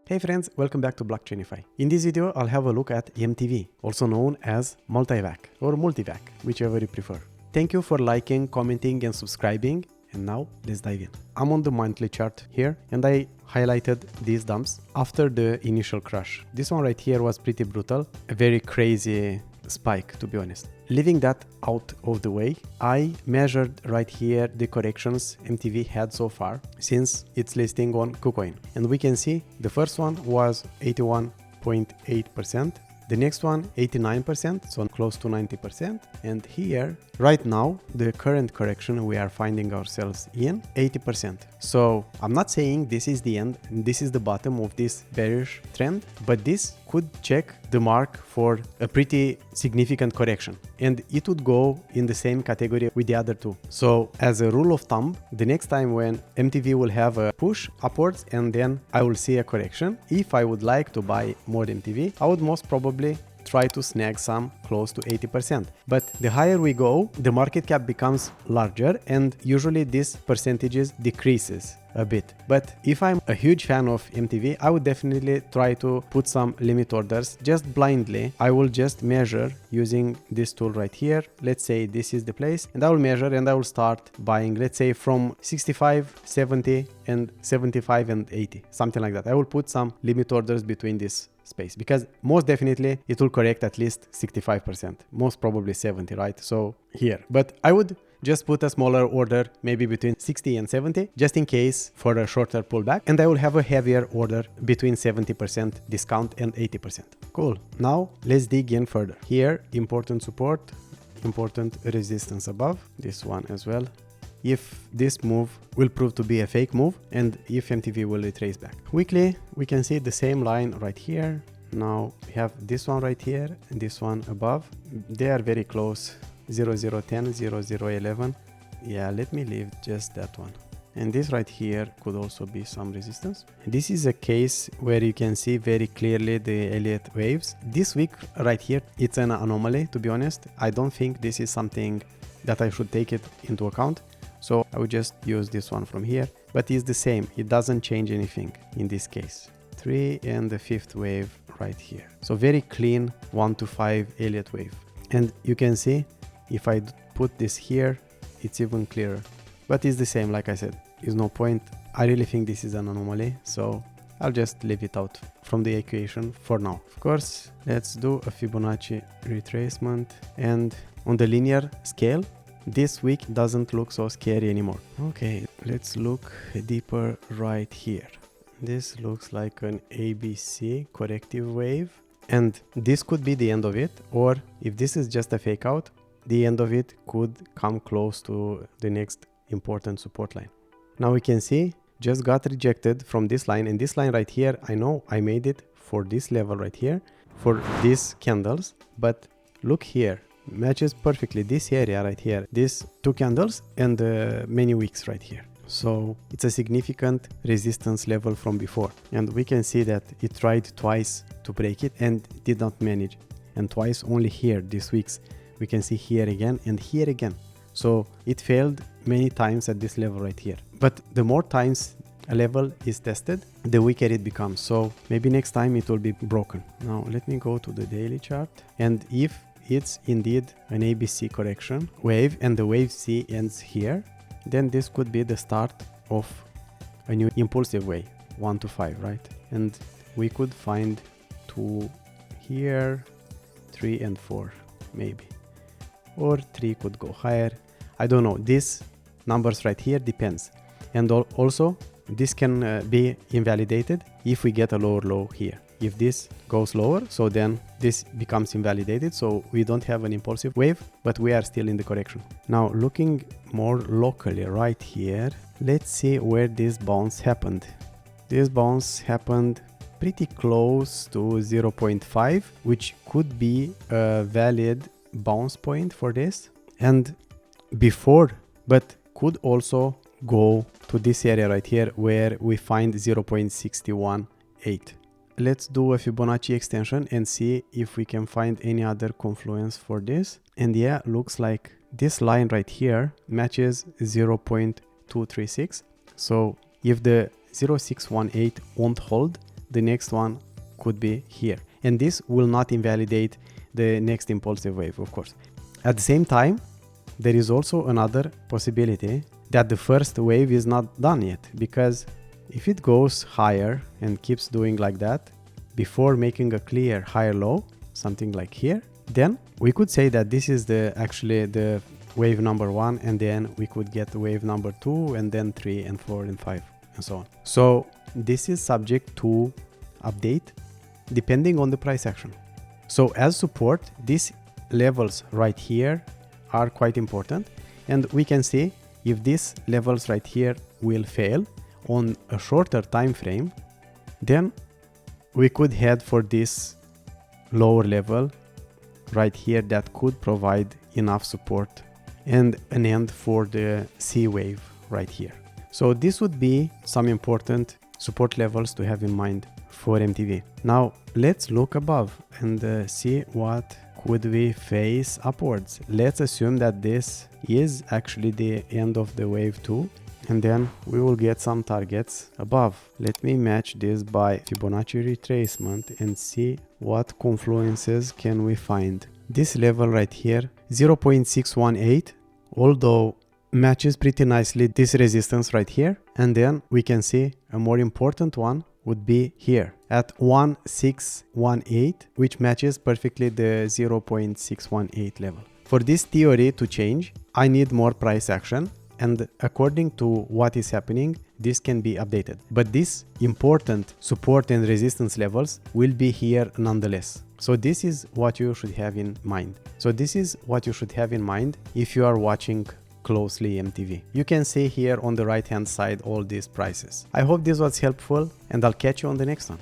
Hey friends, welcome back to Blockchainify. In this video, I'll have a look at MTV, also known as MultiVAC or MultiVAC, whichever you prefer. Thank you for liking, commenting and subscribing. And now let's dive in. I'm on the monthly chart here and I highlighted these dumps after the initial crash. This one right here was pretty brutal, a very crazy spike to be honest. Leaving that out of the way, I measured right here the corrections MTV had so far since its listing on KuCoin. And we can see the first one was 81.8%. The next one 89%, so close to 90%. And here, right now, the current correction we are finding ourselves in 80%. So I'm not saying this is the end, this is the bottom of this bearish trend, but this could check the mark for a pretty significant correction. And it would go in the same category with the other two. So as a rule of thumb, the next time when MTV will have a push upwards and then I will see a correction, if I would like to buy more MTV, I would most probably try to snag some close to 80%. But the higher we go, the market cap becomes larger and usually this percentages decreases a bit. But if I'm a huge fan of MTV, I would definitely try to put some limit orders just blindly. I will just measure using this tool right here. Let's say this is the place and I will measure and I will start buying, let's say from 65, 70 and 75 and 80, something like that. I will put some limit orders between this space because most definitely it will correct at least 65%, most probably 70, right? So here, but I would just put a smaller order, maybe between 60 and 70, just in case for a shorter pullback. And I will have a heavier order between 70% discount and 80%. Cool. Now let's dig in further. Here, important support, important resistance above, this one as well. If this move will prove to be a fake move and if MTV will retrace back. Weekly, we can see the same line right here. Now we have this one right here and this one above. They are very close, 0010, 0011. Yeah, let me leave just that one. And this right here could also be some resistance. This is a case where you can see very clearly the Elliott waves. This week right here, it's an anomaly, to be honest. I don't think this is something that I should take it into account. So I would just use this one from here, but it's the same. It doesn't change anything in this case. 3 and the 5th wave right here. So very clean 1 to 5 Elliott wave. And you can see if I put this here, it's even clearer, but it's the same. Like I said, there's no point. I really think this is an anomaly. So I'll just leave it out from the equation for now. Of course, let's do a Fibonacci retracement and on the linear scale, this week doesn't look so scary anymore. Okay, let's look deeper right here. This looks like an ABC corrective wave and this could be the end of it, or if this is just a fake out, the end of it could come close to the next important support line. Now we can see just got rejected from this line, and this line right here, I know I made it for this level right here for these candles, but look here, matches perfectly this area right here, these two candles and many wicks right here. So it's a significant resistance level from before, and we can see that it tried twice to break it and did not manage, and twice only here these weeks. We can see here again and here again. So it failed many times at this level right here. But the more times a level is tested, the weaker it becomes. So maybe next time it will be broken. Now let me go to the daily chart, and if it's indeed an ABC correction wave and the wave C ends here, then this could be the start of a new impulsive wave, 1 to 5, right? And we could find 2 here, 3 and 4 maybe, or 3 could go higher. I don't know, these numbers right here depends. And also this can be invalidated if we get a lower low here. If this goes lower, so then this becomes invalidated, so we don't have an impulsive wave, but we are still in the correction. Now looking more locally right here, let's see where this bounce happened. This bounce happened pretty close to 0.5, which could be a valid bounce point for this, and before, but could also go to this area right here where we find 0.618. Let's do a Fibonacci extension and see if we can find any other confluence for this. And yeah, looks like this line right here matches 0.236. So if the 0.618 won't hold, the next one could be here. And this will not invalidate the next impulsive wave, of course. At the same time, there is also another possibility that the first wave is not done yet, because if it goes higher and keeps doing like that before making a clear higher low, something like here, then we could say that this is actually the wave number 1, and then we could get wave number 2, and then 3 and 4 and 5 and so on. So this is subject to update depending on the price action. So as support, these levels right here are quite important, and we can see if these levels right here will fail on a shorter time frame, then we could head for this lower level right here that could provide enough support and an end for the C wave right here. So this would be some important support levels to have in mind for MTV. Now let's look above and see what could we face upwards. Let's assume that this is actually the end of the wave 2, and then we will get some targets above. Let me match this by Fibonacci retracement and see what confluences can we find. This level right here, 0.618, although matches pretty nicely this resistance right here, and then we can see a more important one would be here at 1.618, which matches perfectly the 0.618 level. For this theory to change, I need more price action, and according to what is happening, this can be updated. But these important support and resistance levels will be here nonetheless. So this is what you should have in mind. So this is what you should have in mind if you are watching closely MTV. You can see here on the right hand side all these prices. I hope this was helpful, and I'll catch you on the next one.